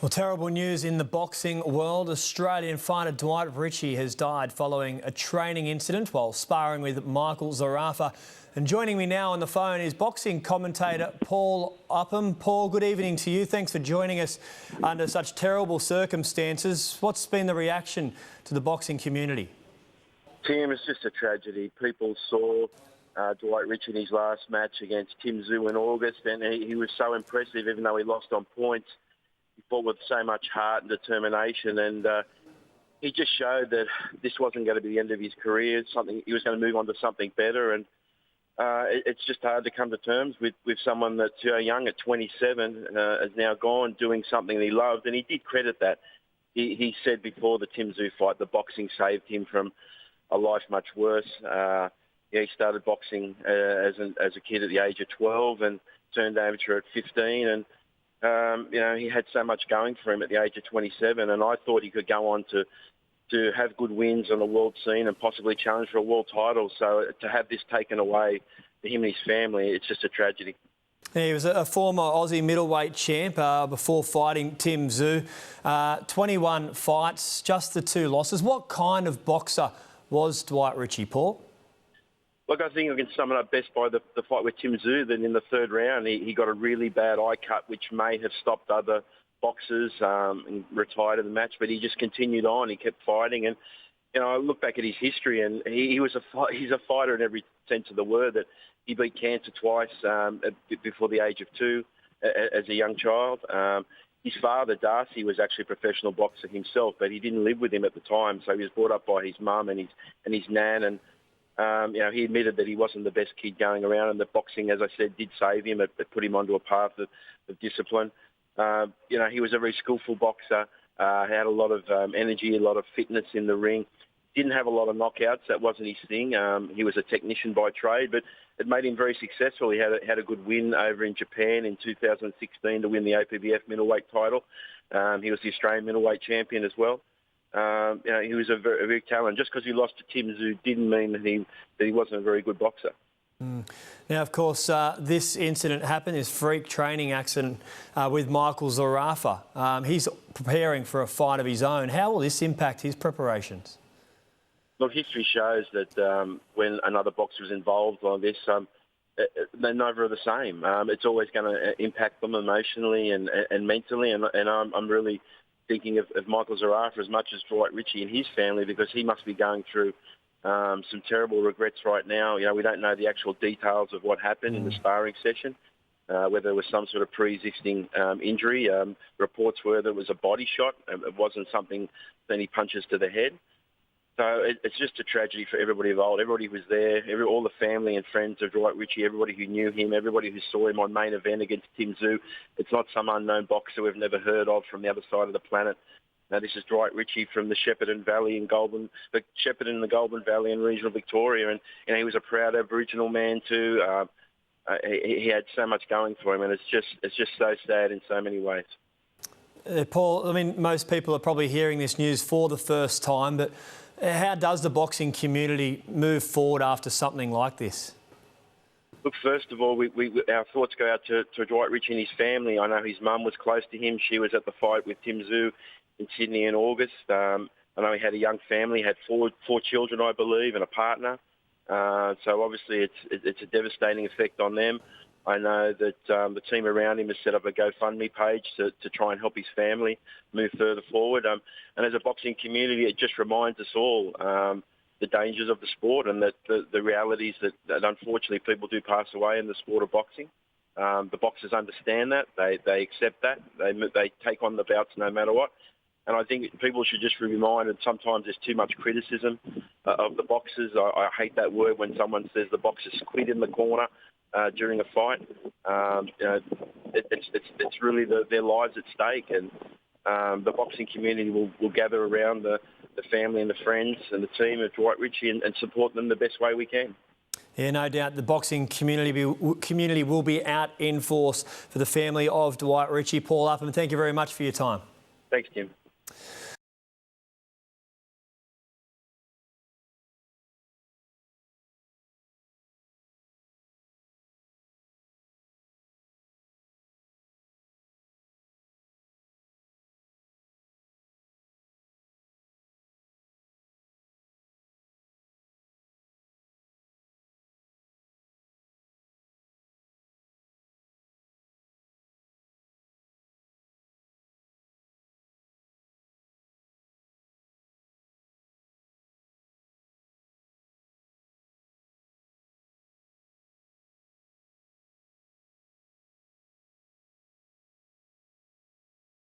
Well, terrible news in the boxing world. Australian fighter Dwight Ritchie has died following a training incident while sparring with Michael Zarafa. And joining me now on the phone is boxing commentator Paul Upham. Paul, good evening to you. Thanks for joining us under such terrible circumstances. What's been the reaction to the boxing community? Tim, it's just a tragedy. People saw Dwight Ritchie in his last match against Tim Tszyu in August, and he was so impressive, even though he lost on points. He fought with so much heart and determination, and he just showed that this wasn't going to be the end of his career. He was going to move on to something better, and it's just hard to come to terms with someone that's young at 27, is now gone doing something that he loved, and he did credit that. He said before the Tim Tszyu fight, the boxing saved him from a life much worse. He started boxing as a kid at the age of 12 and turned amateur at 15, and he had so much going for him at the age of 27, and I thought he could go on to have good wins on the world scene and possibly challenge for a world title. So to have this taken away for him and his family, it's just a tragedy. Yeah, he was a former Aussie middleweight champ before fighting Tim Tszyu. 21 fights, just the 2 losses. What kind of boxer was Dwight Ritchie, Paul? Look, I think I can sum it up best by the fight with Tim Tszyu. Then in the third round, he got a really bad eye cut, which may have stopped other boxers and retired in the match. But he just continued on. He kept fighting, and I look back at his history, and he's a fighter in every sense of the word. That he beat cancer twice before the age of 2 as a young child. His father, Darcy, was actually a professional boxer himself, but he didn't live with him at the time, so he was brought up by his mum and his nan, and he admitted that he wasn't the best kid going around, and that boxing, as I said, did save him. It put him onto a path of discipline. He was a very skillful boxer, had a lot of energy, a lot of fitness in the ring. Didn't have a lot of knockouts. That wasn't his thing. He was a technician by trade, but it made him very successful. He had a good win over in Japan in 2016 to win the APBF middleweight title. He was the Australian middleweight champion as well. He was a very talented. Just because he lost to Tim Tszyu didn't mean that he wasn't a very good boxer. Now, of course, this incident happened, this freak training accident with Michael Zarafa. He's preparing for a fight of his own. How will this impact his preparations? Look, history shows that when another boxer is involved on this, they're never the same. It's always going to impact them emotionally and mentally, and I'm really thinking of Michael Zarafa as much as Dwight Ritchie and his family, because he must be going through some terrible regrets right now. We don't know the actual details of what happened in the sparring session, whether it was some sort of pre-existing injury. Reports were that it was a body shot. It wasn't something, any punches to the head. So it's just a tragedy for everybody involved. Everybody who was there, all the family and friends of Dwight Ritchie, everybody who knew him, everybody who saw him on main event against Tim Tszyu. It's not some unknown boxer we've never heard of from the other side of the planet. Now, this is Dwight Ritchie from the Shepparton Valley in the Goulburn Valley in regional Victoria, and he was a proud Aboriginal man too. He had so much going for him, and it's just so sad in so many ways. Paul, I mean, most people are probably hearing this news for the first time, but how does the boxing community move forward after something like this? Look, first of all, our thoughts go out to Dwight Ritchie and his family. I know his mum was close to him. She was at the fight with Tim Tszyu in Sydney in August. I know he had a young family, he had four children, I believe, and a partner. So obviously it's a devastating effect on them. I know that the team around him has set up a GoFundMe page to try and help his family move further forward. And as a boxing community, it just reminds us all the dangers of the sport, and that the realities that unfortunately people do pass away in the sport of boxing. The boxers understand that. They accept that. They take on the bouts no matter what. And I think people should just be reminded sometimes there's too much criticism of the boxers. I hate that word when someone says the boxers quit in the corner during a fight. It's really their lives at stake, and the boxing community will gather around the family and the friends and the team of Dwight Ritchie and support them the best way we can. Yeah, no doubt the boxing community will be out in force for the family of Dwight Ritchie. Paul Upham, thank you very much for your time. Thanks, Tim.